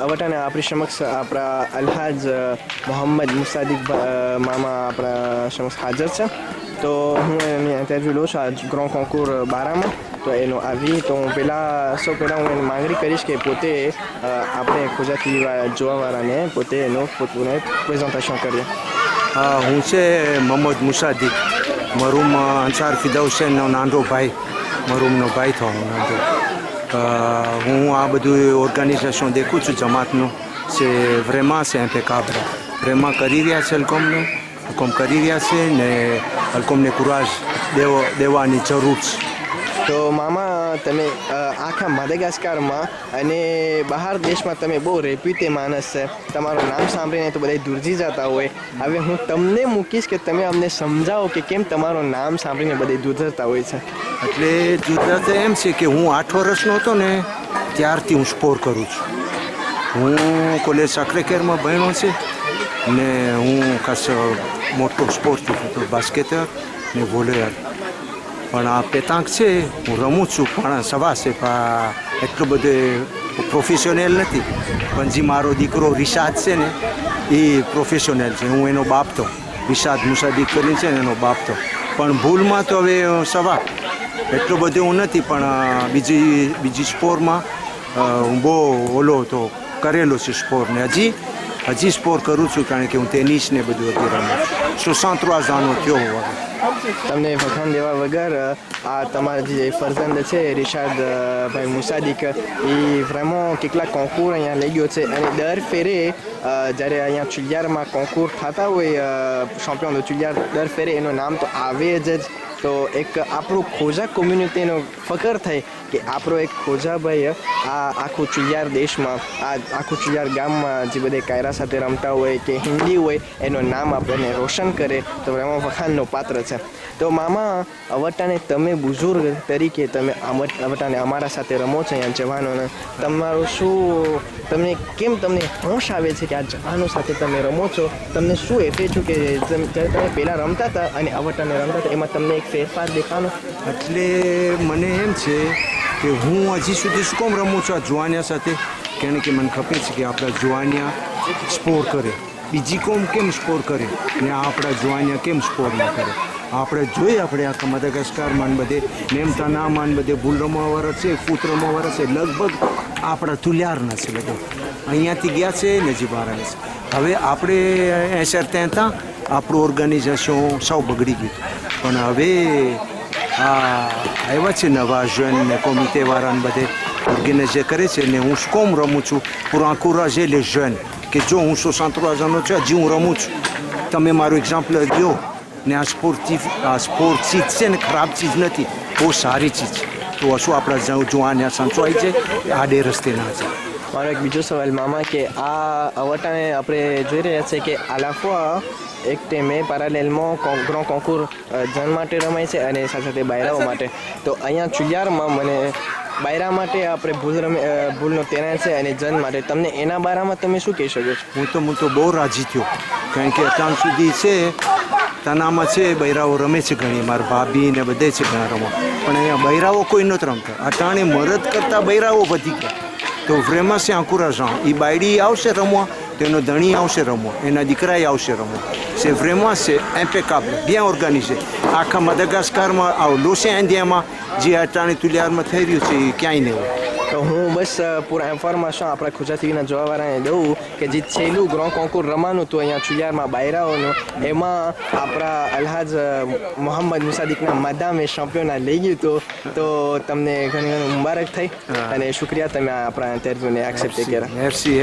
વટાને આપણી સમક્ષ આપણા અલ્હાજ મોહમ્મદ મુસાદિક મામા આપણા સમક્ષ હાજર છે. તો હું એની ઇન્ટરવ્યૂ લઉં છું આ ગ્રોન્ડ કોન્કુર બારામાં. તો એનો આવી તો હું પહેલાં હું એને માંગણી કરીશ કે પોતે આપણે ગુજરાતી જોવાવાળાને પોતે પોતાને પ્રેઝન્ટેશન કરીએ. હું છે મોહમ્મદ મુસાદિક, મરૂમ અંસાર ફિદા હુસેનનો નાનો ભાઈ, મરૂમનો ભાઈ થયો નાનો. હું આ બધું ઓર્ગેનાઇઝેશન દેખું છું જમાતનું. છે vraiment c'est impeccable. vraiment કરી રહ્યા છે હુકમ કરી રહ્યા છે ને અલકોમને કુરાજ દેવાની જરૂર છે. તો મામા તમે આખા માદાગાસ્કારમાં અને બહાર દેશમાં તમે બહુ રેપ્યુટે માણસ છે. તમારું નામ સાંભળીને તો બધા દૂરજી જતા હોય. હવે હું તમને મૂકીશ કે તમે અમને સમજાવો કે કેમ તમારું નામ સાંભળીને બધા દૂર જતા હોય છે. એટલે જુદા એમ છે કે હું 8 વર્ષનો હતો ને ત્યારથી હું સ્પોર કરું છું. હું કોલેજ સાક્રેકેરમાં ભણ્યો છે ને હું ખાસ મોટો સ્પોર્ટથી હતો, બાસ્કેટર ને વોલીબોલ. પણ આ પેતાંક છે હું રમું છું પણ સવા છે, પણ એટલું બધું પ્રોફેશનલ નથી. પણ જે મારો દીકરો રિશાદ છે ને એ પ્રોફેશનલ છે. હું એનો બાપ તો રિશાદ મુસાદિક કરીને છે ને એનો બાપ તો. પણ ભૂલમાં તો હવે સવા એટલું બધું હું નથી. પણ બીજી સ્પોર્ટમાં હું બહુ ઓલો તો કરેલો છે સ્પોર્ટ ને હજી સ્પોર્ટ કરું છું, કારણ કે હું ટેનિસ ને બધું વગેરે રમું છું. 63 આનો થયો વગર. તમને વખાણ દેવા વગર આ તમારા જે ફરજંદ છે રિશાદ ભાઈ મુસાદિક, એ vraiment કેટલાક કોન્કુર અહીંયા લઈ ગયો છે. અને દર ફેરે જ્યારે અહીંયા ચુલિયારમાં કોન્કુર થતા હોય ચેમ્પિયન ચુલિયાર, દર ફેરે એનું નામ તો આવે જ. તો એક આપણું ખોજા કોમ્યુનિટીનો ફકર થાય કે આપણો એક ખોજાભાઈ આ આખું ચુલિયાર દેશમાં, આ આખું ચુલિયાર ગામમાં જે બધે કાયરા સાથે રમતા હોય કે હિન્દી હોય એનું નામ આપણને રોશન કરે, તો એમાં વખાણનો પાત્ર છે. તો મામા અવટાને તમે બુઝુર્ગ તરીકે તમે અવટાને અમારા સાથે રમો છો અહીંયા જવાનોને, તમારું શું તમને હોશ આવે છે કે આ જવાનો સાથે તમે રમો છો? તમને શું એફે છું કે જ્યારે તમે પહેલાં રમતા હતા અને અવટાને રમતા હતા એમાં તમને એક ફેરફાર દેખાનો? એટલે મને એમ છે કે હું હજી સુધી શું કેમ રમું છું આ જુવાનિયા સાથે, કારણ કે મને ખબર છે કે આપણા જુવાનિયા સ્પોર કરે, બીજી કોમ કેમ સ્પોર કરે ને આપણા જુવાનિયા કેમ સ્પોર ન કરે. આપણે જોઈએ આપણે આખા માદાગાસ્કારમાં બધે નેમતાનામાં બધે ભૂલ રમવાવાળા છે, ફૂત રમવાવાળા છે, લગભગ આપણા તુલિયારના છે બધે. અહીંયાથી ગયા છે નજીક વાળાને છે. હવે આપણે 80-83 આપણું ઓર્ગેનાઇઝેશન સૌ બગડી ગયું. પણ હવે આવ્યા છે નવા જન ને કોમિટેવાળાને બધે ઓર્ગેનાઇઝ કરે છે ને હું કોમ રમું છું pour encourager les jeunes કે જો હું 63 આનો છું, હજી હું રમું છું. તમે મારું એક્ઝામ્પલ લ્યો ને આ સ્પોર્ટ ચીજ છે ને ખરાબ ચીજ નથી, બહુ સારી ચીજ છે. તો શું આપણા જુવાનિયા સંચવાય છે આડે રસ્તે ના છે. મારો એક બીજો સવાલ મામા કે આ અવટાને આપણે જોઈ રહ્યા છે કે આ લાફવા એક ટાઈમે પેરેલલમાં ગ્રોન્ડ કોન્કુર જન માટે રમાય છે અને સાથે સાથે બાયરાઓ માટે. તો અહીંયા ચુલિયારમાં મને બાયરા માટે આપણે ભૂલનો તૈનાત છે અને જન માટે, તમને એના બારામાં તમે શું કહી શકો છો? હું તો બહુ રાજી થયો, કારણ કે અત્યાર સુધી છે તનામાં છે બૈરાઓ રમે છે ઘણી, મારા ભાભી ને બધે છે ઘણા રમવા. પણ અહીંયા બૈરાઓ કોઈ નથી રમતા. અટાણે મરદ કરતાં બૈરાઓ વધી ગયા. તો vraiment c'est encourageant. એ બાયડી આવશે રમવા તો એનો ધણી આવશે રમવા, એના દીકરાએ આવશે રમવા. c'est vraiment c'est impeccable, bien organisé. આખા માદાગાસ્કારમાં લોસેન ઇન્ડિયામાં જે અટાણે તુલિયારમાં થઈ રહ્યું છે એ ક્યાંય નહીં હોય. તો હું બસ પૂરા ઇન્ફોર્મેશન આપણા ખુજા ટીવીના જોવાવાળાને દઉં કે જે છેલ્લું ગ્રોન્ડ કોન્કુર રમાનું હતું અહીંયા ચુલિયારમાં બાયરાઓનું, એમાં આપણા અલ્હાજ મોહમ્મદ મુસાદિકના માદામે ચેમ્પિયનના લઈ ગયું હતું. તો તમને ઘણી ઘણી મુબારક થઈ અને શુક્રિયા તમે આપણા ઇન્ટરવ્યૂને એક્સેપ્ટ કર્યા. મેર્સી.